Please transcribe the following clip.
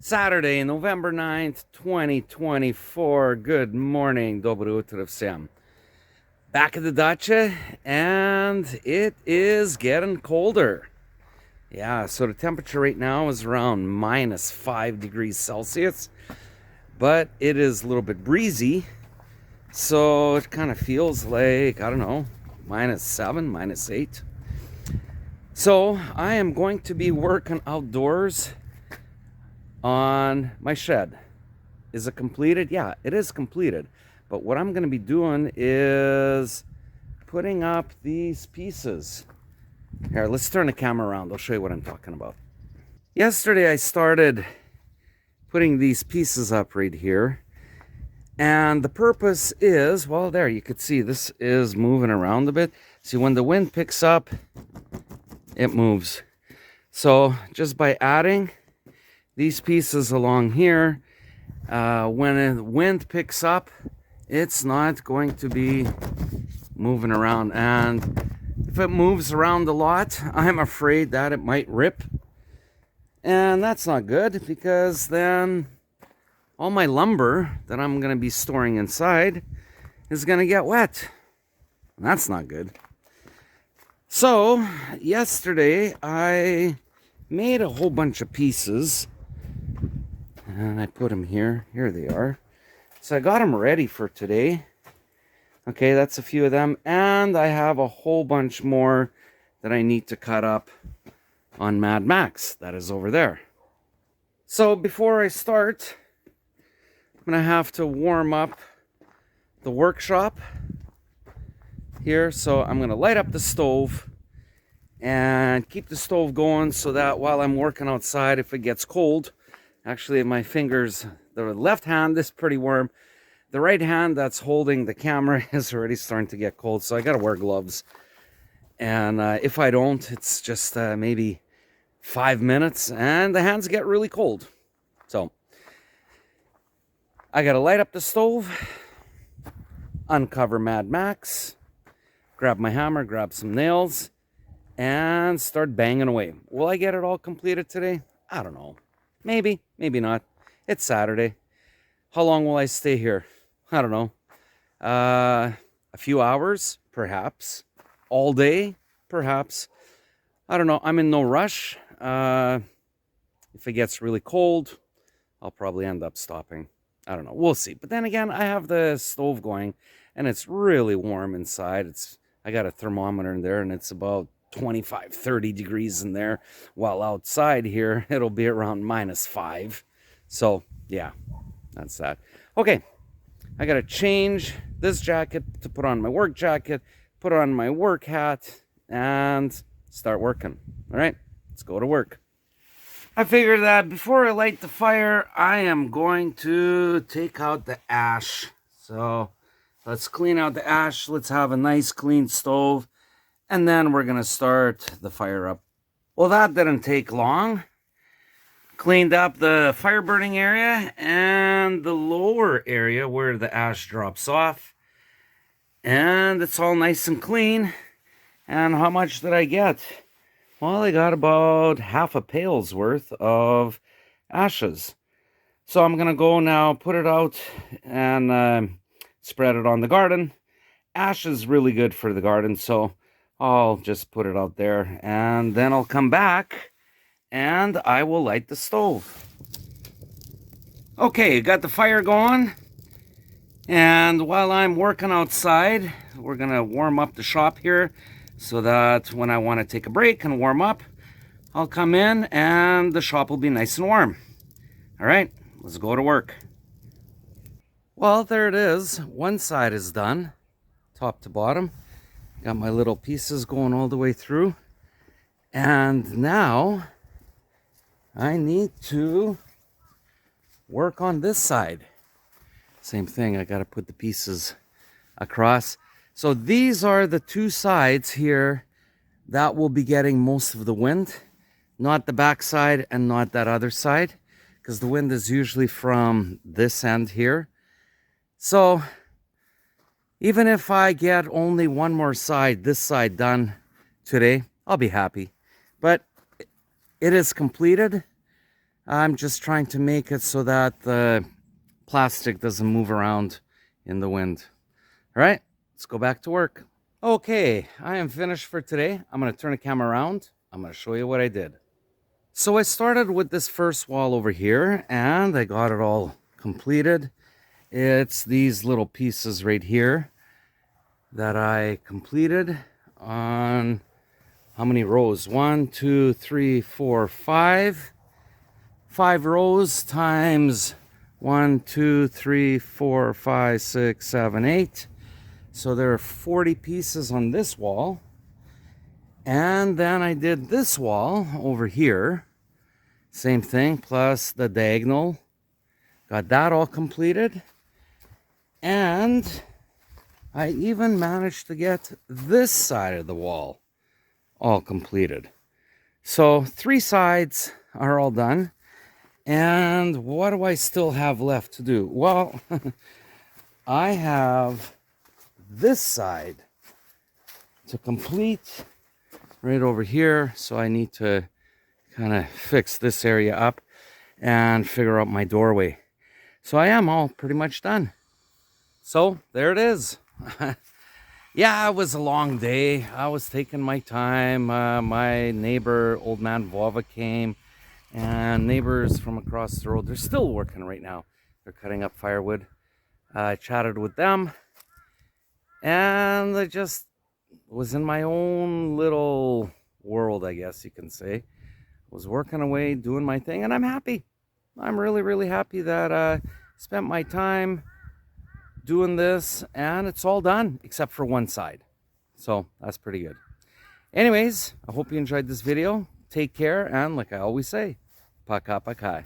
Saturday, November 9th, 2024. Good morning. Dobry utro всем. Back at the dacha, and it is getting colder. Yeah, so the temperature right now is around minus 5 degrees Celsius, but it is a little bit breezy, so it kind of feels like, I don't know, minus 7, minus 8. So I am going to be working outdoors on my shed. Is it completed? Yeah, it is completed. But what I'm going to be doing is putting up these pieces. Here, let's turn the camera around. I'll show you what I'm talking about. Yesterday I started putting these pieces up right here. And the purpose is, well, there, you could see this is moving around a bit. See, when the wind picks up, it moves. So just by adding these pieces along here, when the wind picks up, it's not going to be moving around. And if it moves around a lot, I'm afraid that it might rip. And that's not good, because then all my lumber that I'm going to be storing inside is going to get wet. And that's not good. So yesterday I made a whole bunch of pieces. And I put them here. Here they are. So I got them ready for today. Okay, that's a few of them. And I have a whole bunch more that I need to cut up on Mad Max. That is over there. So before I start, I'm going to have to warm up the workshop here. So I'm going to light up the stove and keep the stove going so that while I'm working outside, if it gets cold, actually, my fingers, the left hand is pretty warm. The right hand that's holding the camera is already starting to get cold, so I gotta wear gloves. And if I don't, it's just maybe 5 minutes, and the hands get really cold. So I gotta light up the stove, uncover Mad Max, grab my hammer, grab some nails, and start banging away. Will I get it all completed today? I don't know. Maybe, maybe not. It's Saturday. How long will I stay here? I don't know. A few hours, perhaps. All day, perhaps. I don't know. I'm in no rush. If it gets really cold, I'll probably end up stopping. I don't know. We'll see. But then again, I have the stove going, and it's really warm inside. I got a thermometer in there, and it's about 25, 30 degrees in there, while outside here it'll be around minus 5. So yeah, that's that. Okay, I gotta change this jacket to put on my work jacket, put on my work hat, and start working. All right, let's go to work. I figured that before I light the fire, I am going to take out the ash. So let's clean out the ash. Let's have a nice clean stove. And then we're going to start the fire up. Well, that didn't take long. Cleaned up the fire burning area and the lower area where the ash drops off. And it's all nice and clean. And how much did I get? Well, I got about half a pail's worth of ashes. So I'm going to go now, put it out, and spread it on the garden. Ash is really good for the garden, so I'll just put it out there, and then I'll come back and I will light the stove. Okay, got the fire going, and while I'm working outside, we're gonna warm up the shop here so that when I want to take a break and warm up, I'll come in and the shop will be nice and warm. All right, let's go to work. Well, there it is. One side is done, top to bottom. Got my little pieces going all the way through. And now I need to work on this side. Same thing, I got to put the pieces across. So these are the two sides here that will be getting most of the wind. Not the back side and not that other side, because the wind is usually from this end here. So even if I get only one more side, this side done today, I'll be happy. But it is completed. I'm just trying to make it so that the plastic doesn't move around in the wind. All right, let's go back to work. Okay, I am finished for today. I'm going to turn the camera around. I'm going to show you what I did. So I started with this first wall over here, and I got it all completed. It's these little pieces right here that I completed on how many rows? 1, 2, 3, 4, 5. 5 rows times 1, 2, 3, 4, 5, 6, 7, 8. So there are 40 pieces on this wall. And then I did this wall over here. Same thing, plus the diagonal. Got that all completed. And I even managed to get this side of the wall all completed. So 3 sides are all done. And what do I still have left to do? Well, I have this side to complete right over here. So I need to kind of fix this area up and figure out my doorway. So I am all pretty much done. So there it is. Yeah, it was a long day. I was taking my time. My neighbor, old man Vova, came, and neighbors from across the road, they're still working right now. They're cutting up firewood. I chatted with them, and I just was in my own little world, I guess you can say. Was working away, doing my thing, and I'm happy. I'm really, really happy that I spent my time doing this, and it's all done except for one side. So that's pretty good. Anyways, I hope you enjoyed this video. Take care, and like I always say, paka pakai.